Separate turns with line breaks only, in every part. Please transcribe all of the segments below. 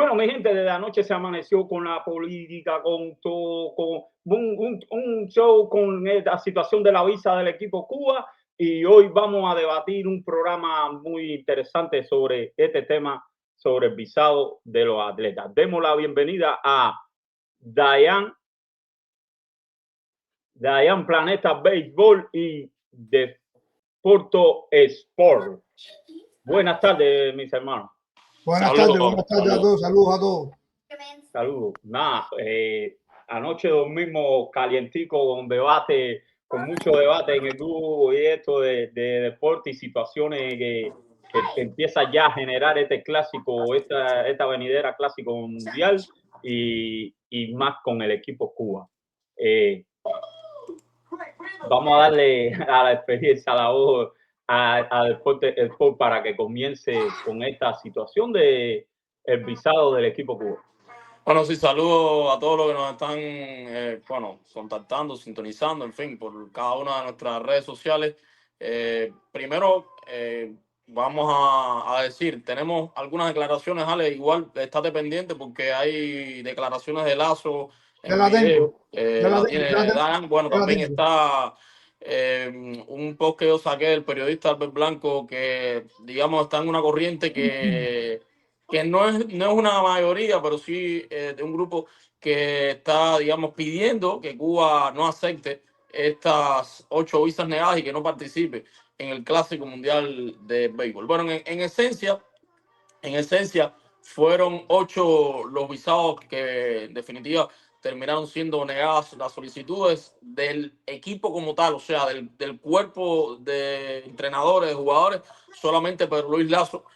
Bueno, mi gente, desde anoche se amaneció con la política, con todo, con un show con la situación de la visa del equipo Cuba y hoy vamos a debatir un programa muy interesante sobre este tema, sobre el visado de los atletas. Demos la bienvenida a Dayan, Dayan Planeta Béisbol y Deporto Sport. Buenas tardes, mis hermanos.
Buenas tardes a todos, saludos a todos.
Saludos. Nada, anoche dormimos calientico con debate, con mucho debate en el grupo y esto de deporte y situaciones que empieza ya a generar este clásico, esta venidera clásico mundial y más con el equipo Cuba. Vamos a darle a la experiencia, a la voz, a Deporte Sport para que comience con esta situación de el visado del equipo Cuba.
Bueno, sí, saludo a todos los que nos están, contactando, sintonizando, en fin, por cada una de nuestras redes sociales. Primero, vamos a decir, tenemos algunas declaraciones, Ale, igual estate pendiente porque hay declaraciones de Lazo en el video. La tiene Dan. Bueno, también está un post que yo saqué del periodista Albert Blanco que, digamos, está en una corriente que no es una mayoría, pero sí de un grupo que está, digamos, pidiendo que Cuba no acepte estas 8 visas negadas y que no participe en el Clásico Mundial de Béisbol. Bueno, en esencia, fueron 8 los visados que en definitiva terminaron siendo negadas las solicitudes del equipo como tal, o sea, del cuerpo de entrenadores, de jugadores. Solamente Pedro Luis Lazo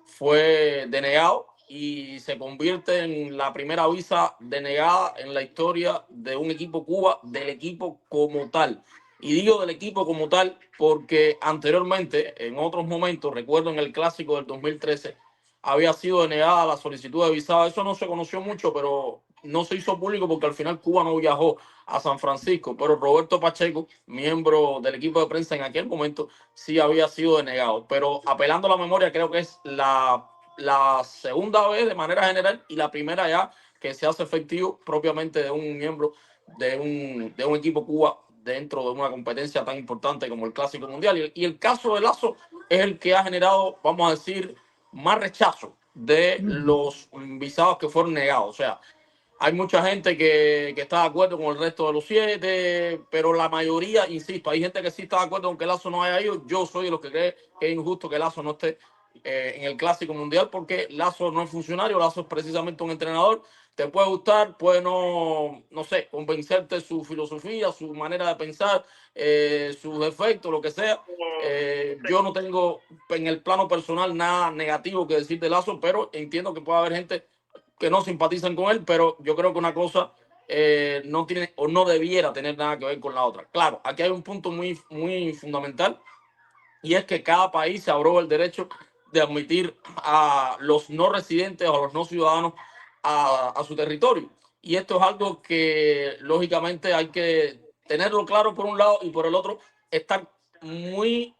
fue denegado y se convierte en la primera visa denegada en la historia de un equipo Cuba, del equipo como tal. Y digo del equipo como tal porque anteriormente, en otros momentos, recuerdo en el Clásico del 2013, había sido denegada la solicitud de visado. Eso no se conoció mucho, pero no se hizo público porque al final Cuba no viajó a San Francisco. Pero Roberto Pacheco, miembro del equipo de prensa en aquel momento, sí había sido denegado. Pero apelando a la memoria, creo que es la segunda vez de manera general y la primera ya que se hace efectivo propiamente de un miembro de un equipo Cuba dentro de una competencia tan importante como el Clásico Mundial. Y el caso de Lazo es el que ha generado, vamos a decir, más rechazo de los visados que fueron negados. O sea, hay mucha gente que está de acuerdo con el resto de los 7, pero la mayoría, insisto, hay gente que sí está de acuerdo con que Lazo no haya ido. Yo soy de los que cree que es injusto que Lazo no esté en el Clásico Mundial porque Lazo no es funcionario, Lazo es precisamente un entrenador. Te puede gustar, puede no sé, convencerte su filosofía, su manera de pensar, sus defectos, lo que sea. Yo no tengo en el plano personal nada negativo que decir de Lazo, pero entiendo que puede haber gente que no simpatizan con él, pero yo creo que una cosa no tiene o no debiera tener nada que ver con la otra. Claro, aquí hay un punto muy, muy fundamental y es que cada país se arroga el derecho de admitir a los no residentes o a los no ciudadanos a su territorio. Y esto es algo que lógicamente hay que tenerlo claro por un lado y por el otro estar muy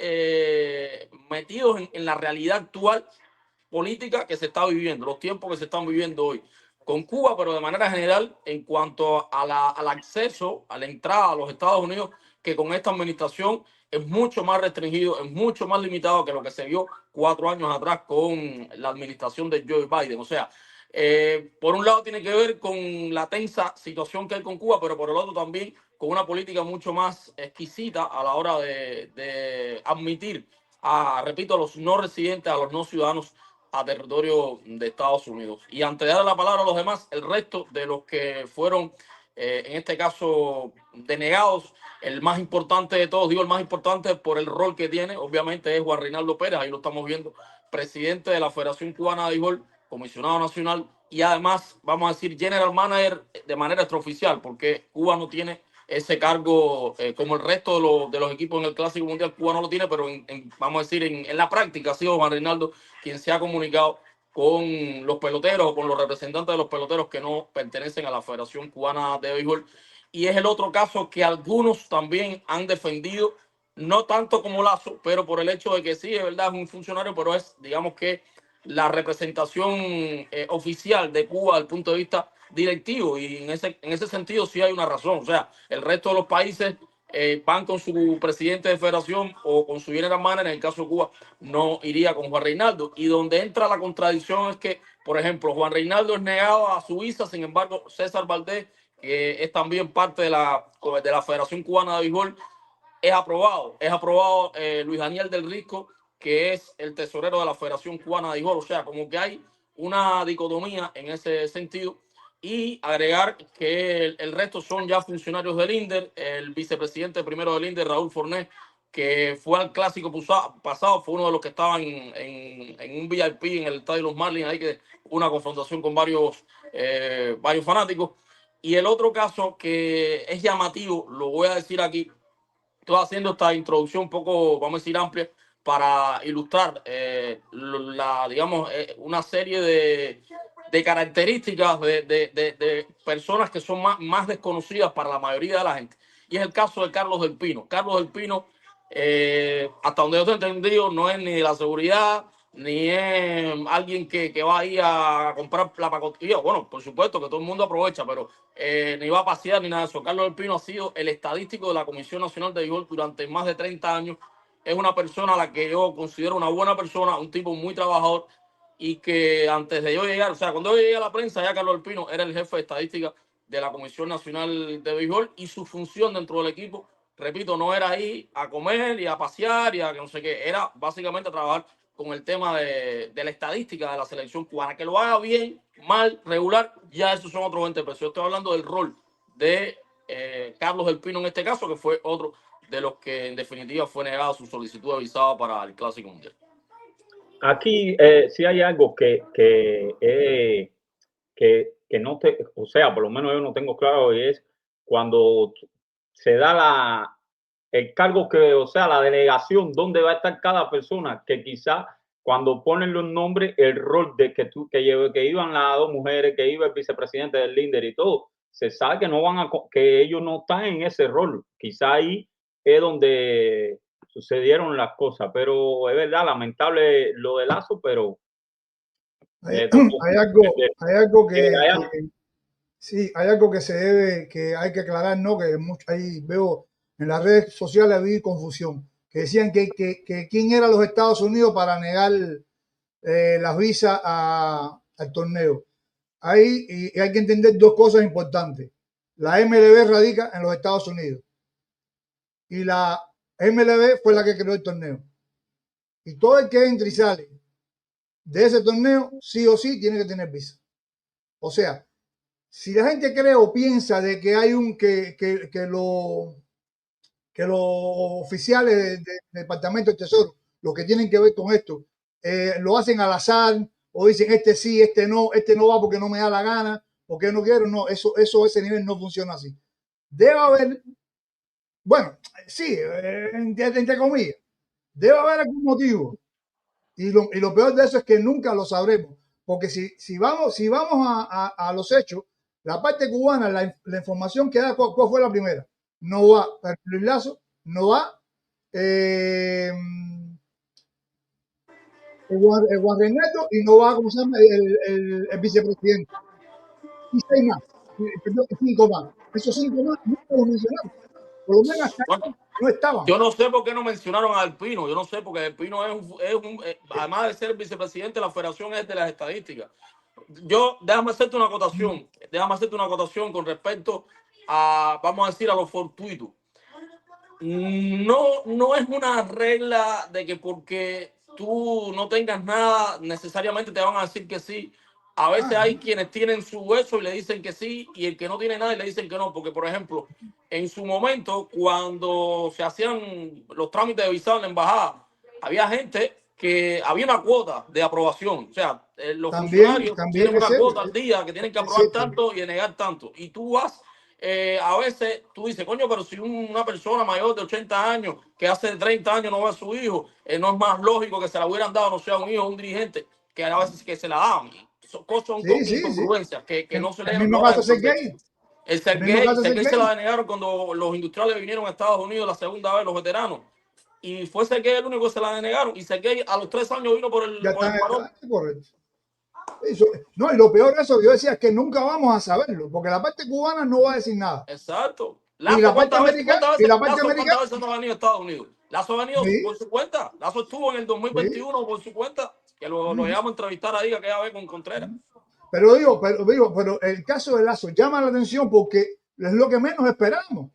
metidos en la realidad actual política que se está viviendo, los tiempos que se están viviendo hoy con Cuba, pero de manera general en cuanto al acceso, a la entrada a los Estados Unidos, que con esta administración es mucho más restringido, es mucho más limitado que lo que se vio 4 años atrás con la administración de Joe Biden. O sea, por un lado tiene que ver con la tensa situación que hay con Cuba, pero por el otro también con una política mucho más exquisita a la hora de admitir repito, a los no residentes, a los no ciudadanos a territorio de Estados Unidos. Y antes de dar la palabra a los demás, el resto de los que fueron, en este caso, denegados, el más importante de todos, digo el más importante por el rol que tiene, obviamente es Juan Reinaldo Pérez, ahí lo estamos viendo, presidente de la Federación Cubana de Béisbol, comisionado nacional y además, vamos a decir, general manager de manera extraoficial, porque Cuba no tiene ese cargo como el resto de los equipos en el Clásico Mundial. Cuba no lo tiene, pero vamos a decir, en la práctica ha sido Juan Reinaldo quien se ha comunicado con los peloteros o con los representantes de los peloteros que no pertenecen a la Federación Cubana de Béisbol. Y es el otro caso que algunos también han defendido, no tanto como Lazo, pero por el hecho de que sí, es verdad, es un funcionario, pero es, digamos que la representación oficial de Cuba desde el punto de vista directivo, y en ese sentido sí hay una razón. O sea, el resto de los países van con su presidente de federación o con su general manager. En el caso de Cuba no iría con Juan Reinaldo, y donde entra la contradicción es que, por ejemplo, Juan Reinaldo es negado a su visa, sin embargo César Valdés, que es también parte de la Federación Cubana de Béisbol, es aprobado. Es aprobado Luis Daniel del Risco, que es el tesorero de la Federación Cubana de Béisbol. O sea, como que hay una dicotomía en ese sentido. Y agregar que el resto son ya funcionarios del INDER. El vicepresidente primero del INDER, Raúl Fornés, que fue al clásico pasado, fue uno de los que estaban en un VIP en el estadio de los Marlins, ahí que una confrontación con varios fanáticos. Y el otro caso que es llamativo, lo voy a decir aquí, estoy haciendo esta introducción un poco, vamos a decir, amplia, para ilustrar digamos, una serie de características de personas que son más desconocidas para la mayoría de la gente. Y es el caso de Carlos del Pino. Carlos del Pino, hasta donde yo te he entendido, no es ni de la seguridad, ni es alguien que va ahí a comprar la pacotilla. Bueno, por supuesto que todo el mundo aprovecha, pero ni va a pasear ni nada de eso. Carlos del Pino ha sido el estadístico de la Comisión Nacional de Béisbol durante más de 30 años. Es una persona a la que yo considero una buena persona, un tipo muy trabajador, y que antes de yo llegar, o sea, cuando yo llegué a la prensa, ya Carlos del Pino era el jefe de estadística de la Comisión Nacional de Béisbol, y su función dentro del equipo, repito, no era ir a comer y a pasear y a que no sé qué, era básicamente a trabajar con el tema de la estadística de la selección cubana. Que lo haga bien, mal, regular, ya esos son otros 20 pesos. Yo estoy hablando del rol de Carlos del Pino en este caso, que fue otro de los que en definitiva fue negada su solicitud de visado para el Clásico Mundial.
Aquí sí hay algo que no o sea, por lo menos yo no tengo claro, y es cuando se da el cargo o sea, la delegación, dónde va a estar cada persona, que quizá cuando ponen los nombres, el rol de que iban las dos mujeres, que iba el vicepresidente del INDER y todo, se sabe que que ellos no están en ese rol. Quizá ahí es donde sucedieron las cosas, pero es verdad, lamentable lo de Lazo, pero
hay algo sí, hay algo que se debe, que hay que aclarar, ¿no? Que ahí veo en las redes sociales había confusión, que decían que quién era los Estados Unidos para negar las visas al torneo. Ahí y hay que entender dos cosas importantes. La MLB radica en los Estados Unidos y la MLB fue la que creó el torneo. Y todo el que entre y sale de ese torneo, sí o sí, tiene que tener visa. O sea, si la gente cree o piensa de que hay los oficiales del Departamento del Tesoro, los que tienen que ver con esto, lo hacen al azar o dicen este sí, este no va porque no me da la gana, porque no quiero, no, ese nivel no funciona así. Debe haber, bueno, sí, entre comillas, debe haber algún motivo. Y lo peor de eso es que nunca lo sabremos, porque si vamos a los hechos, la parte cubana, la información que da, ¿cuál fue la primera? No va Luis Lazo, no va el Juan Reinaldo, y no va, ¿cómo se llama?, el vicepresidente. Y 6 más, perdón, 5 más. Esos 5 más nunca los mencionaron. Por lo menos hasta
Bueno,
no estaban.
yo no sé por qué no mencionaron a Del Pino. Yo no sé, porque Del Pino además de ser vicepresidente de la federación, es de las estadísticas. Déjame hacerte una acotación con respecto a, vamos a decir, a lo fortuito. No es una regla de que porque tú no tengas nada, necesariamente te van a decir que sí. A veces hay quienes tienen su hueso y le dicen que sí, y el que no tiene nada y le dicen que no. Porque, por ejemplo, en su momento, cuando se hacían los trámites de visado en la embajada, había gente que había una cuota de aprobación. O sea, los funcionarios tienen una cuota al día que tienen que aprobar tanto y negar tanto. Y tú vas, a veces tú dices, coño, pero si una persona mayor de 80 años que hace 30 años no ve a su hijo, no es más lógico que se la hubieran dado, no sea un hijo, un dirigente, que a veces que se la daban. Son incongruencias que no se le dan. El Sergey se la denegaron cuando los industriales vinieron a Estados Unidos la segunda vez, los veteranos. y fue Sergey el único que se la denegaron. Y Sergey a los 3 años vino por el parón.
Correcto. Eso, no, y lo peor de eso, yo decía, es que nunca vamos a saberlo, porque la parte cubana no va a decir nada.
Exacto.
Y la parte americana,
¿Cuántas veces no ha venido a Estados Unidos? Lazo ha venido por su cuenta. Lazo estuvo en el 2021 por su cuenta, que lo llevamos a entrevistar ahí aquella vez con Contreras.
Pero el caso de Lazo llama la atención porque es lo que menos esperamos.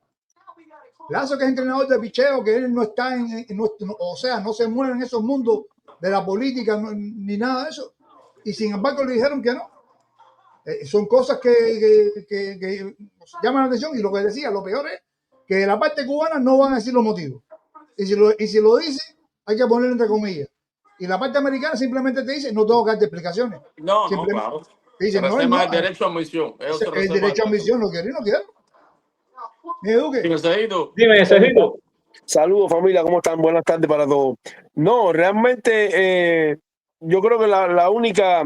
Lazo, que es entrenador de picheo, que él no está o sea, no se mueve en esos mundos de la política ni nada de eso. Y sin embargo le dijeron que no. Son cosas que llaman la atención, y lo que decía, lo peor es que de la parte cubana no van a decir los motivos. Y si lo dicen, hay que ponerlo entre comillas. Y la parte americana simplemente te dice, no tengo que darte explicaciones.
No, claro.
Dice,
el derecho a admisión.
El derecho a admisión lo quiero y no quiero.
Dime,
Cejito.
Saludos, familia, ¿cómo están? Buenas tardes para todos. No, realmente yo creo que la única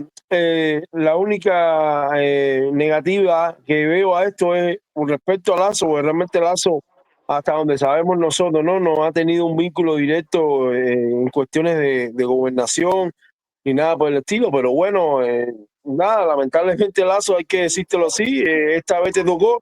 negativa que veo a esto es con respecto a Lazo, porque realmente Lazo, hasta donde sabemos nosotros, no ha tenido un vínculo directo en cuestiones de gobernación ni nada por el estilo, pero bueno, nada, lamentablemente Lazo, hay que decírtelo así, esta vez te tocó.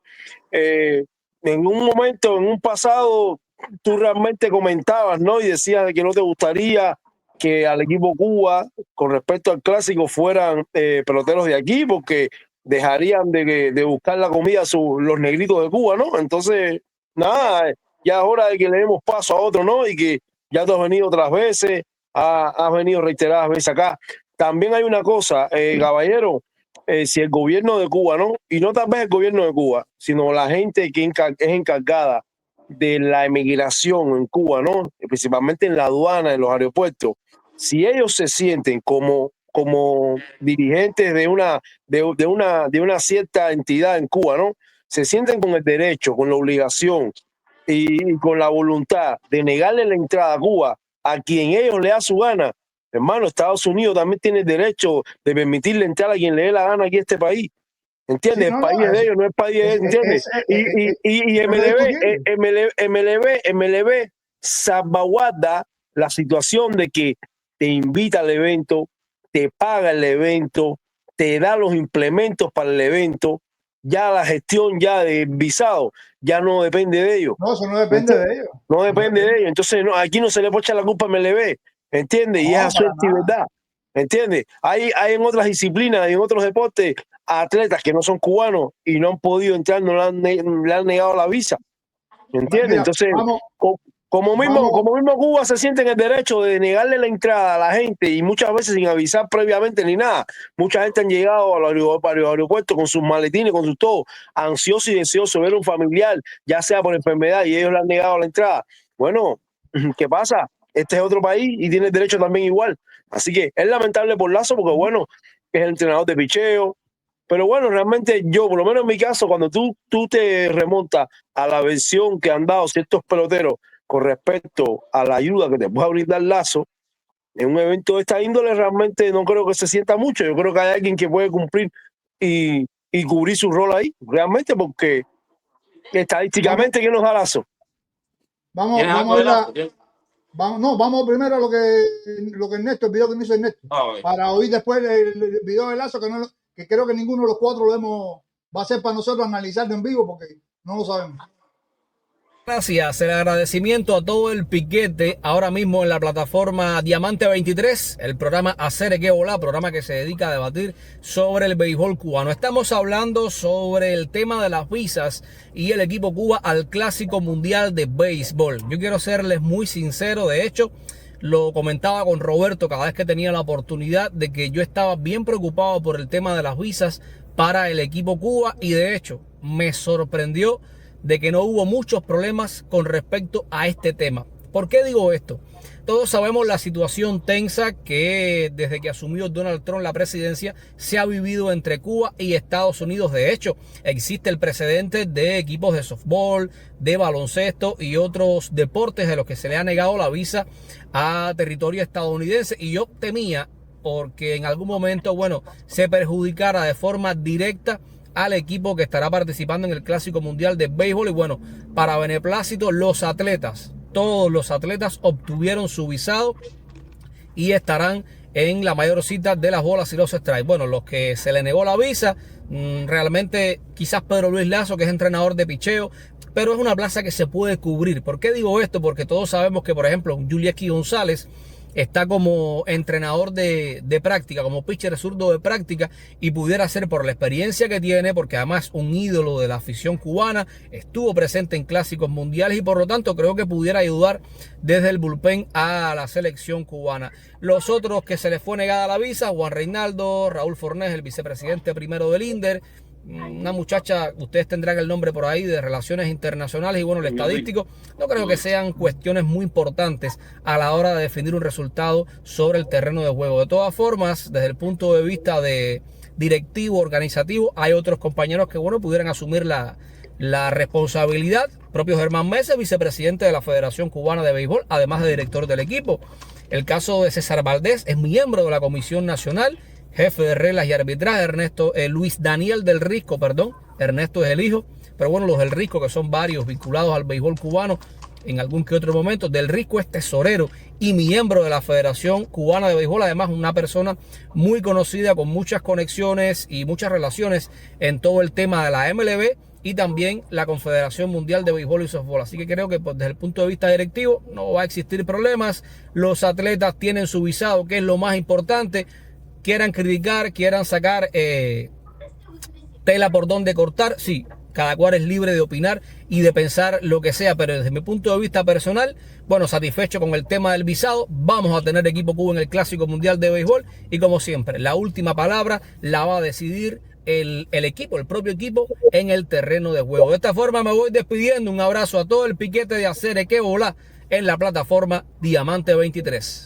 En un momento, en un pasado, tú realmente comentabas, ¿no? Y decías de que no te gustaría que al equipo Cuba, con respecto al clásico, fueran peloteros de aquí, porque dejarían de buscar la comida los negritos de Cuba, ¿no? Entonces, nada, ya es hora de que le demos paso a otro, ¿no? Y que ya tú has venido otras veces, has venido reiteradas veces acá. También hay una cosa, caballero, si el gobierno de Cuba, ¿no? Y no tal vez el gobierno de Cuba, sino la gente que es encargada de la emigración en Cuba, ¿no? Principalmente en la aduana, en los aeropuertos, si ellos se sienten como dirigentes de una cierta entidad en Cuba, ¿no? Se sienten con el derecho, con la obligación y con la voluntad de negarle la entrada a Cuba a quien ellos le da su gana. Hermano, Estados Unidos también tiene el derecho de permitirle entrar a quien le dé la gana aquí a este país. ¿Entiendes? Sí, el país es de ellos, no es el país de ellos, ¿entiendes? Y MLB salvaguarda la situación de que te invita al evento, te paga el evento, te da los implementos para el evento, ya la gestión ya de visado ya no depende de ellos.
No, eso no depende de ellos.
No depende de ellos. Entonces, aquí no se le puede echar la culpa a MLB, ¿entiendes? Y es a suerte y verdad, ¿entiendes? Hay en otras disciplinas y en otros deportes atletas que no son cubanos y no han podido entrar, no le han negado la visa, ¿entiendes? Mira, entonces, como mismo Cuba se siente en el derecho de negarle la entrada a la gente, y muchas veces sin avisar previamente ni nada. Mucha gente han llegado a los aeropuertos con sus maletines, con sus todo, ansiosos y deseosos de ver a un familiar, ya sea por enfermedad, y ellos le han negado la entrada. Bueno, ¿qué pasa? Este es otro país y tiene el derecho también igual. Así que es lamentable por Lazo, porque bueno, es el entrenador de picheo. Pero bueno, realmente yo, por lo menos en mi caso, cuando tú te remontas a la versión que han dado ciertos peloteros con respecto a la ayuda que te pueda brindar Lazo, en un evento de esta índole realmente no creo que se sienta mucho. Yo creo que hay alguien que puede cumplir y cubrir su rol ahí, realmente, porque estadísticamente, ¿quién nos da Lazo?
Vamos primero a lo que Ernesto, el video que me hizo Ernesto, para oír después el video de Lazo, que creo que ninguno de los cuatro va a ser para nosotros analizarlo en vivo, porque no lo sabemos.
Gracias, el agradecimiento a todo el piquete ahora mismo en la plataforma Diamante 23, el programa Hacer que Volar, programa que se dedica a debatir sobre el béisbol cubano. Estamos hablando sobre el tema de las visas y el equipo Cuba al Clásico Mundial de Béisbol. Yo quiero serles muy sincero, de hecho, lo comentaba con Roberto cada vez que tenía la oportunidad, de que yo estaba bien preocupado por el tema de las visas para el equipo Cuba, y de hecho me sorprendió de que no hubo muchos problemas con respecto a este tema. ¿Por qué digo esto? Todos sabemos la situación tensa que desde que asumió Donald Trump la presidencia se ha vivido entre Cuba y Estados Unidos. De hecho, existe el precedente de equipos de softball, de baloncesto y otros deportes de los que se le ha negado la visa a territorio estadounidense, y yo temía porque en algún momento, bueno, se perjudicara de forma directa al equipo que estará participando en el Clásico Mundial de Béisbol. Y bueno, para beneplácito, los atletas todos los atletas obtuvieron su visado y estarán en la mayor cita de las bolas y los strikes. Bueno, los que se le negó la visa, realmente quizás Pedro Luis Lazo, que es entrenador de picheo, pero es una plaza que se puede cubrir. ¿Por qué digo esto? Porque todos sabemos que, por ejemplo, Yulieski González está como entrenador de práctica, como pitcher zurdo de práctica, y pudiera ser por la experiencia que tiene, porque además un ídolo de la afición cubana, estuvo presente en clásicos mundiales y por lo tanto creo que pudiera ayudar desde el bullpen a la selección cubana. Los otros que se les fue negada la visa, Juan Reinaldo, Raúl Fornés, el vicepresidente primero del INDER, una muchacha, ustedes tendrán el nombre por ahí, de Relaciones Internacionales, y bueno, el estadístico. No creo que sean cuestiones muy importantes a la hora de definir un resultado sobre el terreno de juego. De todas formas, desde el punto de vista de directivo, organizativo, hay otros compañeros que, bueno, pudieran asumir la responsabilidad. Propio Germán Mesa, vicepresidente de la Federación Cubana de Béisbol, además de director del equipo. El caso de César Valdés, es miembro de la Comisión Nacional, jefe de reglas y arbitraje. Luis Daniel del Risco, perdón, Ernesto es el hijo, pero bueno, los del Risco, que son varios vinculados al béisbol cubano en algún que otro momento. Del Risco es tesorero y miembro de la Federación Cubana de Béisbol, además una persona muy conocida, con muchas conexiones y muchas relaciones en todo el tema de la MLB y también la Confederación Mundial de Béisbol y Softball. Así que creo que desde el punto de vista directivo no va a existir problemas. Los atletas tienen su visado, que es lo más importante. Quieran criticar, quieran sacar tela por donde cortar, sí, cada cual es libre de opinar y de pensar lo que sea, pero desde mi punto de vista personal, bueno, satisfecho con el tema del visado. Vamos a tener equipo Cuba en el Clásico Mundial de Béisbol y, como siempre, la última palabra la va a decidir el equipo, el propio equipo, en el terreno de juego. De esta forma me voy despidiendo. Un abrazo a todo el piquete de Hacer Que Volá en la plataforma Diamante 23.